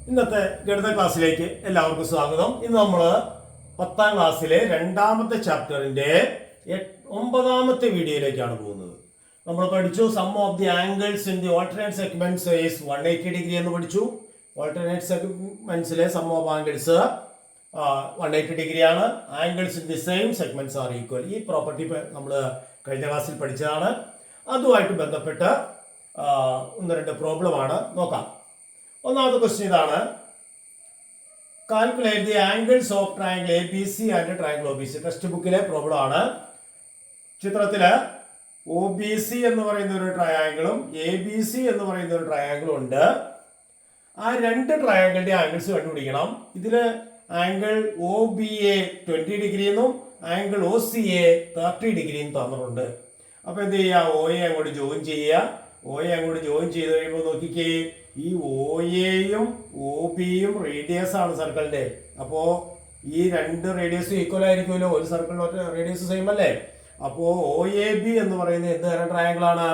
ഇന്നത്തെ ഗണിത ക്ലാസ്സിലേക്ക് എല്ലാവർക്കും സ്വാഗതം. ഇന്ന് നമ്മൾ 10ാം ക്ലാസ്സിലെ രണ്ടാമത്തെ ചാപ്റ്ററിന്റെ 9ാമത്തെ വീഡിയോയിലേക്കാണ് പോകുന്നത്. നമ്മൾ പഠിച്ചു sum of the angles in the alternate segments is 180 degree എന്ന് പഠിച്ചു. ഓൾട്ടർനേറ്റ് സെഗ്മെന്റ്സിലെ സം ഓഫ് ആംഗിൾസ് 180 ഡിഗ്രിയാണ്. Angles in the same segments are equal. ഈ പ്രോപ്പർട്ടി നമ്മൾ കഴിഞ്ഞ ക്ലാസ്സിൽ പഠിച്ചതാണ്. അതുമായിട്ട് ബന്ധപ്പെട്ട് ഒന്ന് രണ്ട് പ്രോബ്ലമാണ് നോക്കാം. ഒന്നാമത്തെ ക്വസ്റ്റ്യൻ ഇതാണ്: calculate the angles of triangle A B C and triangle O B C. Text ബുക്കിലെ പ്രോബ്ലം ആണ്. ചിത്രത്തില് ഒ ബി സി എന്ന് പറയുന്ന ഒരു ട്രയാങ്കിളും എ ബി സി എന്ന് പറയുന്ന ഒരു ട്രയാങ്കിളും ഉണ്ട്. ആ രണ്ട് ട്രയാങ്കിളിന്റെ ആംഗിൾസ് കണ്ടുപിടിക്കണം. ഇതില് angle O B A 20 degree എന്നും ആംഗിൾ ഒ സി എ 30 ഡിഗ്രിയും തന്നിട്ടുണ്ട്. അപ്പൊ എന്ത് ചെയ്യുക? ഒ എ അങ്ങോട്ട് ജോയിൻ ചെയ്യുക. ഒ എ അങ്ങോട്ട് ജോയിൻ ചെയ്ത് കഴിയുമ്പോൾ നോക്കിക്കേ, ഈ ഒ എയും ഒ ബിയും റേഡിയസ് ആണ് സർക്കിളിന്റെ. അപ്പോ ഈ രണ്ട് റേഡിയസ് ഈക്വൽ ആയിരിക്കുമല്ലോ, ഒരു സർക്കിളിന്റെ റേഡിയസ് സെയിം അല്ലേ. അപ്പോ ഒ എ ബി എന്ന് പറയുന്നത് എന്ത് തരം ട്രയാങ്കിൾ ആണ്?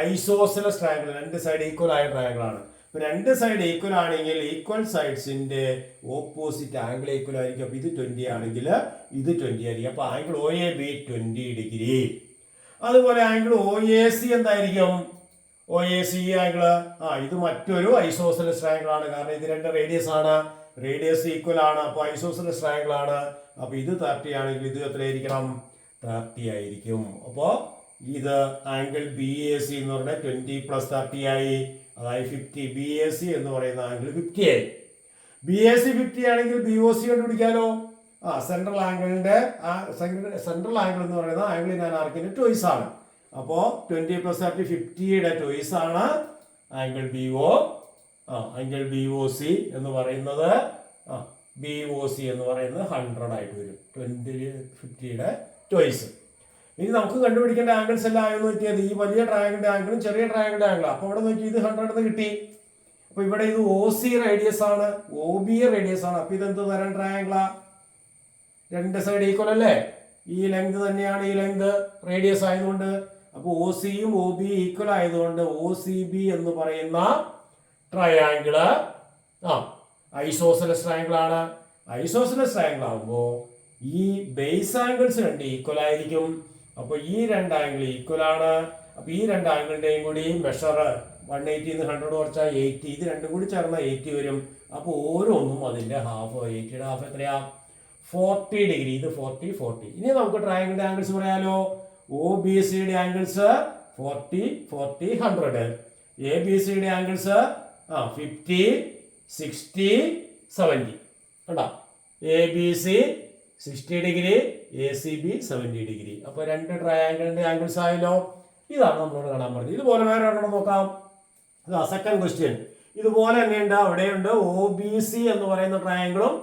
Isosceles triangle. രണ്ട് സൈഡ് ഈക്വൽ ആയ ട്രയാങ്കിൾ ആണ്. ഇപ്പൊ രണ്ട് സൈഡ് ഈക്വൽ ആണെങ്കിൽ ഈക്വൽ സൈഡ്സിന്റെ ഓപ്പോസിറ്റ് ആംഗിൾ ഈക്വൽ ആയിരിക്കും. അപ്പൊ ഇത് 20 ആണെങ്കിൽ ഇത് 20 ആയിരിക്കും. അപ്പൊ angle O A B 20 degree. അതുപോലെ ആംഗിൾ ഒ എ സി എന്തായിരിക്കും? ഒ എ സി ആംഗിള് ഇത് മറ്റൊരു ഐസോസെലസ് ട്രയാങ്കിൾ ആണ്. കാരണം ഇത് രണ്ട് റേഡിയസ് ആണ്, റേഡിയസ് ഈക്വൽ ആണ്. അപ്പൊ ഐസോസെലസ് ട്രയാങ്കിൾ ആണ്. അപ്പൊ ഇത് 30 ആണെങ്കിൽ ഇത് എത്രയായിരിക്കണം? 30 ആയിരിക്കും. അപ്പോ ഇത് ആംഗിൾ ബി എ സി എന്ന് പറഞ്ഞാൽ 20 + 30 ആയി, അതായത് 50. ബി എ സി എന്ന് പറയുന്ന ആംഗിൾ 50 ആയി. ബി എ സി 50 ആണെങ്കിൽ ബി ഒ സി കണ്ടുപിടിക്കാലോ. സെൻട്രൽ ആംഗിളിന്റെ സെൻട്രൽ ആംഗിൾ എന്ന് പറയുന്ന ആംഗിൾ ഇൻ ആൻ ആർക്കിന്റെ ട്വൈസ് ആണ്. അപ്പോ 20 + 30 50യുടെ ട്വൈസ് ആണ് angle B O. Angle B O C എന്ന് പറയുന്നത് ബി ഒ സി എന്ന് പറയുന്നത് 100 ആയിട്ട് വരും. 50യുടെ ട്വൈസ്. ഇനി നമുക്ക് കണ്ടുപിടിക്കേണ്ട ആംഗിൾസ് എല്ലാം ആയെന്ന് നോക്കിയത് ഈ വലിയ ട്രയാങ്കിളിന്റെ ആംഗിളും ചെറിയ ട്രയാങ്കിളിന്റെ ആംഗിളും. അപ്പൊ ഇവിടെ നോക്കി ഇത് 100 എന്ന് കിട്ടി. അപ്പൊ ഇവിടെ ഇത് ഒ സി റേഡിയസ് ആണ്, ഒ ബി റേഡിയസ് ആണ്. അപ്പൊ ഇതെന്ത് തരം ട്രയാങ്കിളാ? രണ്ട് സൈഡ് ഈക്വൽ അല്ലേ. ഈ ലെങ്ത് തന്നെയാണ് ഈ ലെങ്ത്, റേഡിയസ് ആയതുകൊണ്ട്. അപ്പൊ ഒ സിയും ഒ ബി ഈക്വൽ ആയതുകൊണ്ട് ഒ സി ബി എന്ന് പറയുന്ന ട്രയാങ്കിള് ഐസോസെലസ് ട്രയാങ്കിൾ ആണ്. ഐസോസെലസ് ട്രയാങ്കിൾ ആകുമ്പോ ഈ ബേസ് ആംഗിൾസ് രണ്ട് ഈക്വൽ ആയിരിക്കും. അപ്പൊ ഈ രണ്ട് ആംഗിൾ ഈക്വൽ ആണ്. അപ്പൊ ഈ രണ്ട് ആംഗിളിന്റെയും കൂടി മെഷർ 180 100 കുറച്ചാൽ 80. ഇത് രണ്ടും കൂടി ചേർന്ന 80 വരും. അപ്പൊ ഓരോന്നും അതിന്റെ ഹാഫ്. 80യുടെ ഹാഫ് എത്രയാ? 40 ഡിഗ്രി. ഇത് 40 40. ഇനി നമുക്ക് ട്രയാങ്കിളിന്റെ ആംഗിൾസ് പറയാലോ. ഒ ബി സിയുടെ ആംഗിൾസ് 40 40 100. എ ബി സിയുടെ ആംഗിൾസ് 50 60 70. കണ്ടോ? A B C 60 degree, A C B 70 degree. അപ്പൊ രണ്ട് ട്രയാങ്കിളിന്റെ ആംഗിൾസ് ആയല്ലോ. ഇതാണ് നമ്മളോട് കാണാൻ പറഞ്ഞത്. ഇതുപോലെ വേറെ ഒരെണ്ണം നോക്കാം. സെക്കൻഡ് ക്വസ്റ്റ്യൻ ഇതുപോലെ തന്നെയുണ്ട്. അവിടെയുണ്ട് ഒ ബി സി എന്ന് പറയുന്ന ട്രയാങ്കിളും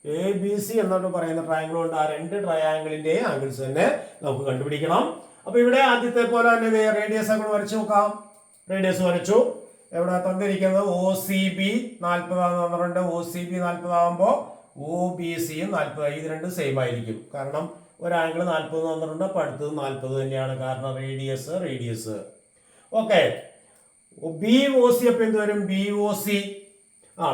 എ ബി സി എന്നൊക്കെ പറയുന്ന ട്രയാങ്കിളും ഉണ്ട്. ആ രണ്ട് ട്രയാങ്കിളിന്റെ ആംഗിൾസ് തന്നെ നമുക്ക് കണ്ടുപിടിക്കണം. അപ്പൊ ഇവിടെ ആദ്യത്തെ പോലെ തന്നെ റേഡിയസ് അങ്ങോട്ട് വരച്ചു നോക്കാം. റേഡിയസ് വരച്ചു. എവിടെ തന്നിരിക്കുന്നത്? ഒ സി ബി 40 തന്നിട്ടുണ്ട്. ഒ സി ബി 40 ആകുമ്പോ ഒ ബി സിയും 40. ഇത് രണ്ടും സെയിം ആയിരിക്കും. കാരണം ഒരു ആംഗിൾ 40 തന്നിട്ടുണ്ട്. അപ്പൊ അടുത്തത് 40 തന്നെയാണ്. കാരണം radius okay. B O C അപ്പൊ എന്ത് വരും? B O C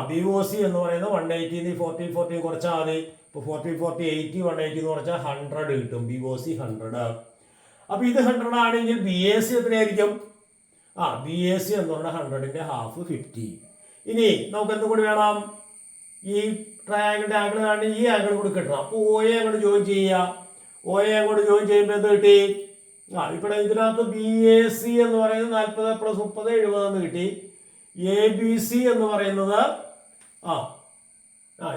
B O C എന്ന് പറയുന്നത് 180 40 40 കുറച്ചാൽ മതി. ഇപ്പൊ 40 40 80 180 എന്ന് കുറച്ചാൽ 100 കിട്ടും. B O C 100. അപ്പൊ ഇത് 100 ആണെങ്കിൽ ബി എ സി എത്രയായിരിക്കും? ബി എ സി എന്ന് പറഞ്ഞാൽ 100ന്റെ ഹാഫ് 50. ഇനി നമുക്ക് എന്തും കൂടി വേണം? ഈ ട്രയാങ്കിളിന്റെ ആംഗിൾ ആണ്, ഈ ആംഗിൾ കൂടി കിട്ടണം. അപ്പൊ ഒ എ അങ്ങോട്ട് ജോയിൻ ചെയ്യുക. ഒ എ അങ്ങോട്ട് ജോയിൻ ചെയ്യുമ്പോൾ എന്ത് കിട്ടി? ഇവിടെ ഇതിനകത്ത് ബി എ സി എന്ന് പറയുന്നത് 40 + 30 70 എന്ന് കിട്ടി. എ ബി സി എന്ന് പറയുന്നത്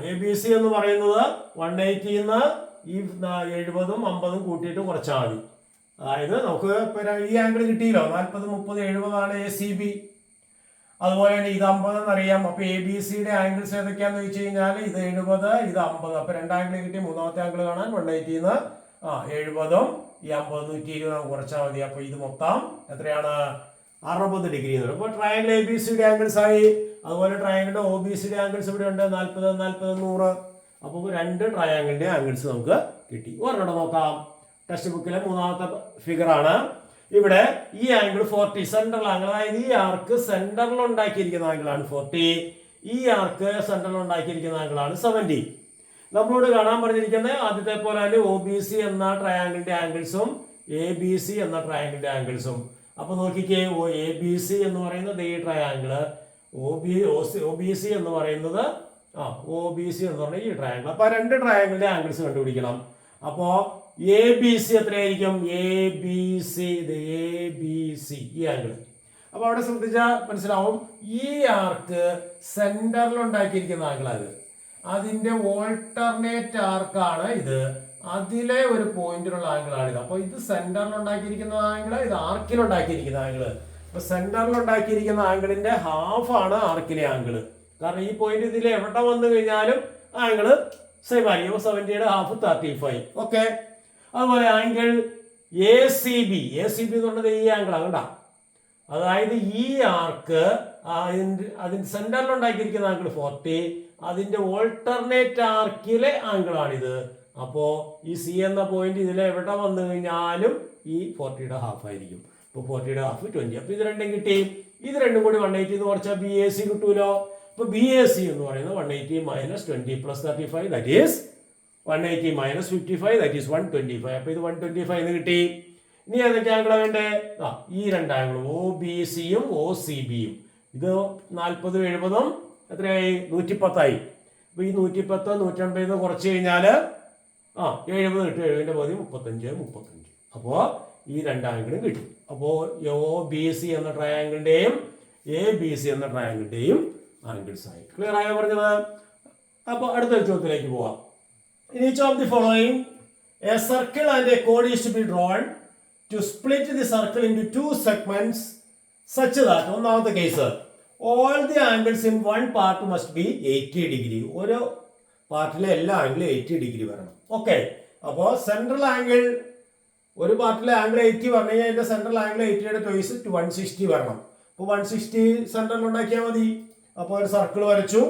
എ ബി സി എന്ന് പറയുന്നത് 180ന്ന് ഈ 70ഉം 50ഉം കൂട്ടിയിട്ട് കുറച്ചാൽ മതി. അതായത് നമുക്ക് ഈ ആംഗിൾ കിട്ടിയല്ലോ. 40 30 70 ആണ് എ സി ബി. അതുപോലെ തന്നെ ഇത് 50 എന്നറിയാം. അപ്പൊ എ ബി സിയുടെ ആംഗിൾസ് ഏതൊക്കെയാന്ന് ചോദിച്ചു കഴിഞ്ഞാൽ ഇത് 70 ഇത് 50. അപ്പൊ രണ്ട് ആംഗിൾ കിട്ടി. മൂന്നാമത്തെ ആംഗിൾ കാണാൻ 180ന്ന് 70ഉം ഈ 50 120 നമുക്ക് കുറച്ചാൽ മതി. അപ്പൊ ഇത് മൊത്തം എത്രയാണ്? 60 ഡിഗ്രി എന്ന് പറയും. അപ്പൊ ട്രയാങ്കിൾ എ ബി സിയുടെ ആംഗിൾസ് ആയി. അതുപോലെ ട്രയാങ്കിളിന്റെ ഒ ബി സിയുടെ ആംഗിൾസ് ഇവിടെ ഉണ്ട്. 40 40 100. അപ്പൊ രണ്ട് ട്രയാങ്കിളിന്റെ ആംഗിൾസ് നമുക്ക് കിട്ടി. ഒരെണ്ണം നോക്കാം. ടെക്സ്റ്റ് ബുക്കിലെ മൂന്നാമത്തെ ഫിഗർ ആണ്. ഇവിടെ ഈ ആംഗിൾ 40 സെൻട്രൽ ആംഗിൾ, അതായത് ഈ ആർക്ക് സെന്ററിൽ ഉണ്ടാക്കിയിരിക്കുന്ന ആംഗിൾ ആണ് 40. ഈ ആർക്ക് സെൻട്രൽ ഉണ്ടാക്കിയിരിക്കുന്ന ആംഗിളാണ് 70. നമ്മളോട് കാണാൻ പറഞ്ഞിരിക്കുന്നത് ആദ്യത്തെ പോലെ തന്നെ OBC എന്ന ട്രയാങ്കിളിന്റെ ആംഗിൾസും ABC എന്ന ട്രയാങ്കിളിന്റെ ആംഗിൾസും. അപ്പൊ നോക്കിക്കേ, ABC എന്ന് പറയുന്നത് ഈ ട്രയാങ്കിള്, OBC എന്ന് പറയുന്നത് OBC എന്ന് പറഞ്ഞ ഈ ട്രയാങ്കിൾ. അപ്പൊ രണ്ട് ട്രയാങ്കിളിന്റെ ആംഗിൾസ് കണ്ടുപിടിക്കണം. അപ്പോ ABC എത്രയായിരിക്കും? ABC ഈ ആംഗിൾ. അപ്പൊ അവിടെ ശ്രദ്ധിച്ചാൽ മനസ്സിലാവും, ഈ ആർക്ക് സെന്ററിൽ ഉണ്ടാക്കിയിരിക്കുന്ന ആംഗിളാണ്. അതിന്റെ ഓൾട്ടർനേറ്റ് ആർക്കാണ് ഇത്. അതിലെ ഒരു പോയിന്റിലുള്ള ആംഗിളാണ് ഇത്. അപ്പൊ ഇത് സെന്ററിൽ ഉണ്ടാക്കിയിരിക്കുന്ന ആംഗിള്, ഇത് ആർക്കിൽ ഉണ്ടാക്കിയിരിക്കുന്ന ആംഗിള്. അപ്പൊ സെന്ററിൽ ഉണ്ടാക്കിയിരിക്കുന്ന ആംഗിളിന്റെ ഹാഫ് ആണ് ആർക്കിലെ ആംഗിള്. കാരണം ഈ പോയിന്റ് ഇതിൽ എവിടെ വന്നു കഴിഞ്ഞാലും ആംഗിള് സെയിം ആയിരിക്കും. 70യുടെ ഹാഫ് 35. ഓക്കെ. അതുപോലെ ആംഗിൾ ACB എന്ന് പറഞ്ഞത് ഈ ആംഗിളാണ് കണ്ട. അതായത് ഈ ആർക്ക് അതിന്റെ സെന്ററിൽ ഉണ്ടാക്കിയിരിക്കുന്ന ആംഗിൾ 40, അതിന്റെ ഓൾട്ടർനേറ്റ് ആർക്കിലെ ആംഗിളാണിത്. അപ്പോ ഈ C എന്ന പോയിന്റ് ഇതിൽ എവിടെ വന്നു കഴിഞ്ഞാലും ഈ 40യുടെ ഹാഫ് ആയിരിക്കും. ഇപ്പൊ 40യുടെ ഹാഫ് 20. അപ്പൊ ഇത് രണ്ടും കിട്ടി. ഇത് രണ്ടും കൂടി 180 എന്ന് കുറച്ചാൽ BAC കിട്ടൂലോ. ഇപ്പൊ BAC എന്ന് പറയുന്നത് 180 - 20 + 35 ദാറ്റ് ഈസ് 180 - 55 ദാറ്റ് ഈസ് 125. അപ്പൊ ഇത് 125 എന്ന് കിട്ടി. ഇനി ഏതൊക്കെ ആംഗിളാണ് വേണ്ടേ? ഈ രണ്ട് ആംഗിളും OBCയും OCBയും. ഇത് 40 70 എത്രയായി? 110 ആയി. അപ്പൊ ഈ 110 180 കുറച്ച് കഴിഞ്ഞാൽ 70 കിട്ടും. 70ന്റെ പകുതി 35. അപ്പോ ഈ രണ്ട് ആംഗിളും കിട്ടും. അപ്പോ OBC എന്ന ട്രയാങ്കിളിന്റെയും ABC എന്ന ട്രയാങ്കിളിന്റെയും ആംഗിൾസ് ആയി. ക്ലിയർ ആയോ പറഞ്ഞത്? അപ്പൊ അടുത്ത ചോദ്യത്തിലേക്ക് പോവാം. In each of the following, a circle and a chord is to be drawn to split the circle into two segments such that, ഒന്നാമത്തെ case, all the angles in one part must be 80 degree. ഓരോ പാർട്ടിലെ എല്ലാ ആംഗിളും 80 degree വരണം. Okay. അപ്പോൾ central angle, ഒരു പാർട്ടിലെ angle 80 പറഞ്ഞു കഴിഞ്ഞാൽ അതിന്റെ സെൻട്രൽ ആംഗിൾ 80യുടെ ടോയ്സ് 160 വരണം. അപ്പോൾ 160 സെൻട്രൽ ഉണ്ടാക്കിയാൽ മതി. അപ്പോൾ ഒരു സർക്കിൾ വരച്ചു,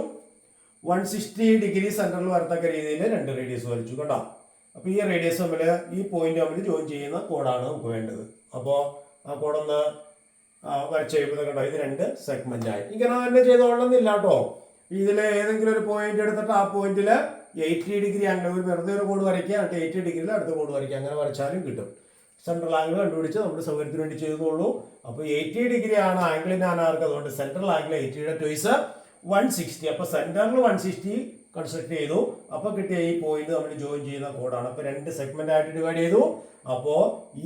160 ഡിഗ്രി സെൻട്രൽ വരത്തക്ക രീതിയിൽ രണ്ട് റേഡിയസ് വരച്ചു കേട്ടോ. അപ്പോൾ ഈ റേഡിയസ് തമ്മിൽ, ഈ പോയിന്റ് തമ്മിൽ ജോയിൻ ചെയ്യുന്ന കോഡാണ് നമുക്ക് വേണ്ടത്. അപ്പോൾ ആ കോഡൊന്ന് വരച്ച് കഴിയുമ്പോൾ കേട്ടോ, ഇത് രണ്ട് സെഗ്മെന്റ് ആയി. ഇങ്ങനെ തന്നെ ചെയ്തോളണമെന്നില്ല കേട്ടോ. ഇതിൽ ഏതെങ്കിലും ഒരു പോയിന്റ് എടുത്തിട്ട് ആ പോയിന്റിൽ 80 ഡിഗ്രി ആംഗിൾ, ഒരു വെറുതെ ഒരു കോഡ് വരയ്ക്കുക, എന്നിട്ട് 80 ഡിഗ്രിയിൽ അടുത്ത കോഡ് വരയ്ക്കുക, അങ്ങനെ വരച്ചാലും കിട്ടും. സെൻട്രൽ ആംഗിൾ കണ്ടുപിടിച്ച് നമ്മുടെ സൗകര്യത്തിന് വേണ്ടി ചെയ്തോളൂ. അപ്പോൾ 80 ഡിഗ്രി ആണ് ആംഗിളിന്റെ ആർക്ക്. അതുകൊണ്ട് സെൻട്രൽ ആംഗിൾ 80യുടെ ടോയ്സ് 160. അപ്പോൾ സെന്ററിൽ 160 കൺസ്ട്രക്ട് ചെയ്തു. അപ്പോൾ കിട്ടിയ ഈ പോയിന്റ് നമ്മൾ ജോയിൻ ചെയ്യുന്ന കോഡാണ്. അപ്പോൾ രണ്ട് സെഗ്മെന്റ് ആയിട്ട് ഡിവൈഡ് ചെയ്തു. അപ്പോൾ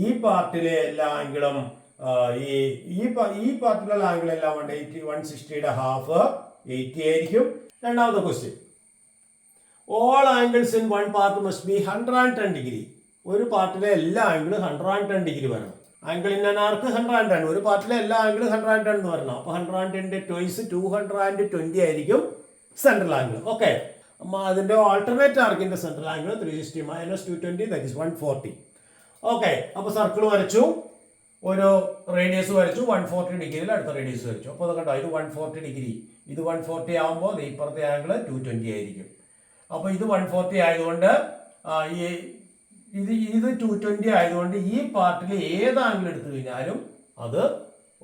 ഈ പാർട്ടിലെ എല്ലാ ആംഗിളും, ഈ പാർട്ടിലുള്ള ആംഗിൾ എല്ലാം 160യുടെ ഹാഫ് 80 ആയിരിക്കും. രണ്ടാമത്തെ question, all angles in one part must be 110 degree. ഒരു പാർട്ടിലെ എല്ലാ ആംഗിളും 110 ഡിഗ്രി വരണം. ആംഗിൾ ഇൻ ആർക്ക് 110. ഒരു പാർട്ടിലെ എല്ലാ ആംഗിളും 110 എന്ന് വരണം. അപ്പോൾ 110ന്റെ ടോയ്സ് 220 ആയിരിക്കും സെൻട്രൽ ആംഗിൾ. ഓക്കെ. അതിന്റെ ആൾട്ടർനേറ്റ് ആർക്കിന്റെ central angle 360 - 220 that is 140. Okay. അപ്പോൾ സർക്കിൾ വരച്ചു, ഒരു റേഡിയസ് വരച്ചു, 140 ഡിഗ്രിയിൽ അടുത്ത റേഡിയസ് വരച്ചു. അപ്പോൾ കണ്ടോ, ഇത് 140 ഡിഗ്രി, ഇത് 140 ആകുമ്പോൾ ഇപ്പുറത്തെ ആംഗിൾ 220 ആയിരിക്കും. അപ്പോൾ ഇത് 140 ആയതുകൊണ്ട് ഇത് 220 ആയതുകൊണ്ട് ഈ പാർട്ടിൽ ഏത് ആംഗിൾ എടുത്തു കഴിഞ്ഞാലും അത്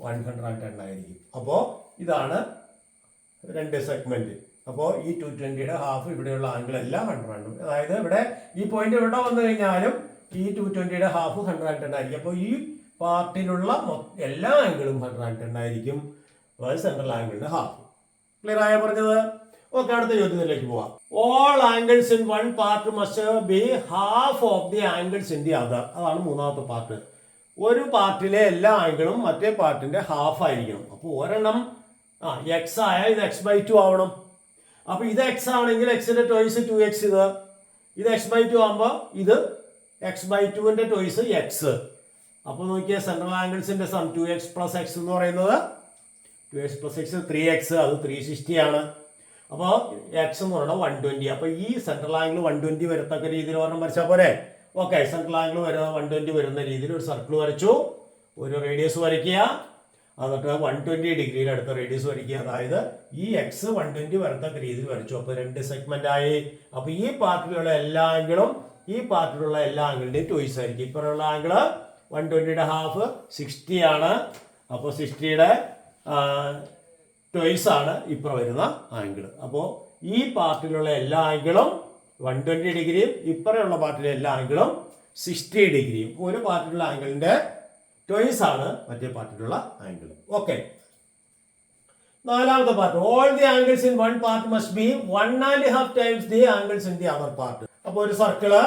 110 ആയിരിക്കും. അപ്പോൾ ഇതാണ് രണ്ട് സെഗ്മെന്റ്. അപ്പോൾ ഈ 220യുടെ ഹാഫ്, ഇവിടെയുള്ള ആംഗിൾ എല്ലാം 110. അതായത് ഇവിടെ ഈ പോയിന്റ് എവിടെ വന്നു കഴിഞ്ഞാലും ഈ 220യുടെ ഹാഫ് 110 ആയിരിക്കും. അപ്പോൾ ഈ പാർട്ടിലുള്ള എല്ലാ ആംഗിളും 110 ആയിരിക്കും. Central ആംഗിളിന്റെ half. ക്ലിയർ ആയ പറഞ്ഞത്? ഓക്കെ. അടുത്ത ചോദ്യത്തിലേക്ക് പോവാം. All angles in one part must be half of the angles in the other. അതാണ് മൂന്നാമത്തെ പാർട്ട്. ഒരു പാർട്ടിലെ എല്ലാ ആംഗിളും മറ്റേ പാർട്ടിന്റെ ഹാഫ് ആയിരിക്കണം. അപ്പോൾ ഒരെണ്ണം എക്സ് ആയാൽ ഇത് x/2 ആവണം. അപ്പൊ ഇത് എക്സ് ആണെങ്കിൽ എക്സിന്റെ ടോയ്സ് 2x. ഇത് x/2 ആകുമ്പോൾ ഇത് x/2ന്റെ ടോയ്സ് എക്സ്. അപ്പൊ നോക്കിയാൽ സെൻട്രൽ ആംഗിൾസിന്റെ സം 2x + x എന്ന് പറയുന്നത് 2x + x 3x, അത് 360 ആണ്. അപ്പോൾ എക്സ് എന്ന് പറയുന്നത് 120. അപ്പോൾ ഈ സെൻട്രൽ ആംഗിൾ 120 വരത്തക്ക രീതിയിൽ ഒരെണ്ണം വരച്ചാൽ പോരെ? ഓക്കെ. സെൻട്രൽ ആംഗിൾ 120 വരുന്ന രീതിയിൽ ഒരു സർക്കിൾ വരച്ചു, ഒരു റേഡിയസ് വരയ്ക്കുക, എന്നിട്ട് 120 ഡിഗ്രിയിൽ അടുത്ത റേഡിയസ് വരയ്ക്കുക. അതായത് ഈ എക്സ് 120 വരത്തക്ക രീതിയിൽ വരച്ചു. അപ്പോൾ രണ്ട് സെഗ്മെന്റ് ആയി. അപ്പോൾ ഈ പാർട്ടിലുള്ള എല്ലാ ആംഗിളും ഈ പാർട്ടിലുള്ള എല്ലാ ആംഗിളിന്റെയും ടോയ്സ് ആയിരിക്കും. ഇപ്പോഴുള്ള ആംഗിള് 120യുടെ ഹാഫ് 60 ആണ്. അപ്പോൾ 60യുടെ ട്വൈസ് ആണ് ഇപ്പുറം വരുന്ന ആംഗിൾ. അപ്പോൾ ഈ പാർട്ടിലുള്ള എല്ലാ ആംഗിളും 120 ഡിഗ്രിയും ഇപ്പുറമുള്ള പാർട്ടിലെ എല്ലാ ആംഗിളും 60 ഡിഗ്രിയും. ഒരു പാർട്ടിലുള്ള ആംഗിളിന്റെ ട്വൈസ് ആണ് മറ്റേ പാർട്ടിലുള്ള ആംഗിൾ. ഓക്കെ. നാലാമത്തെ part, all the angles in one part must be 1.5 times the angles in the other part. അപ്പോൾ ഒരു സർക്കിള്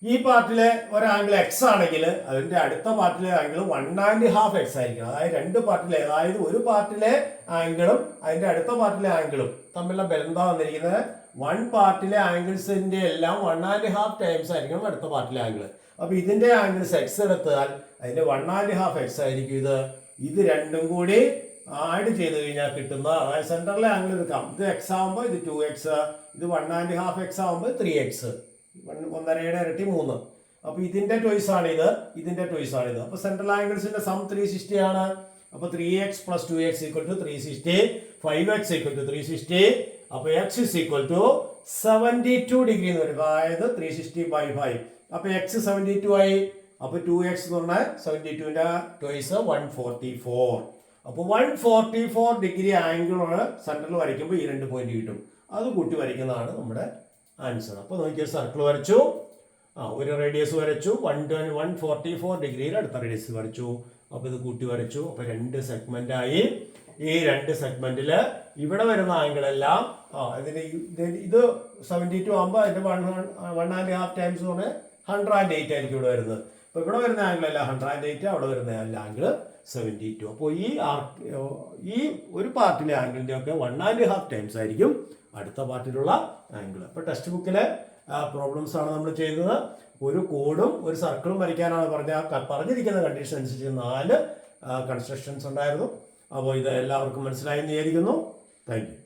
ഈ പാർട്ടിലെ ഒരു ആംഗിൾ എക്സ് ആണെങ്കിൽ അതിന്റെ അടുത്ത പാർട്ടിലെ ആംഗിൾ 1.5 എക്സ് ആയിരിക്കണം. അതായത് രണ്ട് പാർട്ടിലെ, അതായത് ഒരു പാർട്ടിലെ ആംഗിളും അതിന്റെ അടുത്ത പാർട്ടിലെ ആംഗിളും തമ്മിലുള്ള ബന്ധം വന്നിരിക്കുന്നത് വൺ പാർട്ടിലെ ആംഗിൾസിന്റെ എല്ലാം 1.5 ടൈംസ് ആയിരിക്കണം അടുത്ത പാർട്ടിലെ ആംഗിൾ. അപ്പൊ ഇതിന്റെ ആംഗിൾസ് എക്സ് എടുത്താൽ അതിന്റെ 1.5 എക്സ് ആയിരിക്കും ഇത് രണ്ടും കൂടി ആഡ് ചെയ്ത് കഴിഞ്ഞാൽ കിട്ടുന്ന, അതായത് സെൻട്രലിലെ ആംഗിൾ എടുക്കാം. ഇത് എക്സ് ആകുമ്പോൾ ഇത് 2x, ഇത് 1.5 എക്സ് ആകുമ്പോൾ 3x, 1.5യുടെ ഇരട്ടി 3. അപ്പൊ ഇതിന്റെ ട്വൈസ് ആണ് ഇത്, ഇതിന്റെ ട്വൈസ് ആണ് ഇത്. അപ്പൊ സെൻട്രൽ ആംഗിൾസിന്റെ സം 360 ആണ്. അപ്പൊ 3x + 2x = 360, 5x = 360. അപ്പൊ x = 72 ഡിഗ്രി എന്ന് വരും. അതായത് 360/5. അപ്പൊ x 72 ആയി. അപ്പൊ 2x എന്ന് പറഞ്ഞാൽ 72ന്റെ ട്വൈസ് 144. അപ്പൊ 144 ഡിഗ്രി ആംഗിളാണ് സെൻട്രൽ വരയ്ക്കുമ്പോൾ ഈ 2 പോയിന്റ് കിട്ടും. അത് കൂട്ടി വരയ്ക്കുന്നതാണ് നമ്മുടെ ആൻസർ. അപ്പോൾ നോക്കിയ സർക്കിൾ വരച്ചു, ഒരു റേഡിയസ് വരച്ചു, 144 ഡിഗ്രിയിൽ അടുത്ത റേഡിയസ് വരച്ചു. അപ്പോൾ ഇത് കൂട്ടി വരച്ചു. അപ്പോൾ 2 സെഗ്മെന്റ് ആയി. ഈ 2 സെഗ്മെന്റിൽ ഇവിടെ വരുന്ന ആംഗിൾ എല്ലാം ഇത് 72 ആകുമ്പോൾ അതിന്റെ 1.5 ടൈംസ് 108 ആയിരിക്കും ഇവിടെ വരുന്നത്. അപ്പോൾ ഇവിടെ വരുന്ന ആംഗിൾ അല്ല 108, അവിടെ വരുന്ന ആംഗിൾ 72. അപ്പോൾ ഈ ഒരു പാർട്ടിലെ ആംഗിളിന്റെ ഒക്കെ 1.5 ടൈംസ് ആയിരിക്കും അടുത്ത പാർട്ടിലുള്ള ആംഗിൾ. അപ്പോൾ ടെക്സ്റ്റ് ബുക്കിലെ പ്രോബ്ലംസ് ആണ് നമ്മൾ ചെയ്യുന്നത്. ഒരു കോഡും ഒരു സർക്കിളും വരയ്ക്കാനാണ് പറഞ്ഞിരിക്കുന്ന കണ്ടീഷൻ അനുസരിച്ച് 4 കൺസ്ട്രക്ഷൻസ് ഉണ്ടായിരുന്നു. അപ്പോൾ ഇത് എല്ലാവർക്കും മനസ്സിലായി എന്ന് വിചാരിക്കുന്നു. Thank you.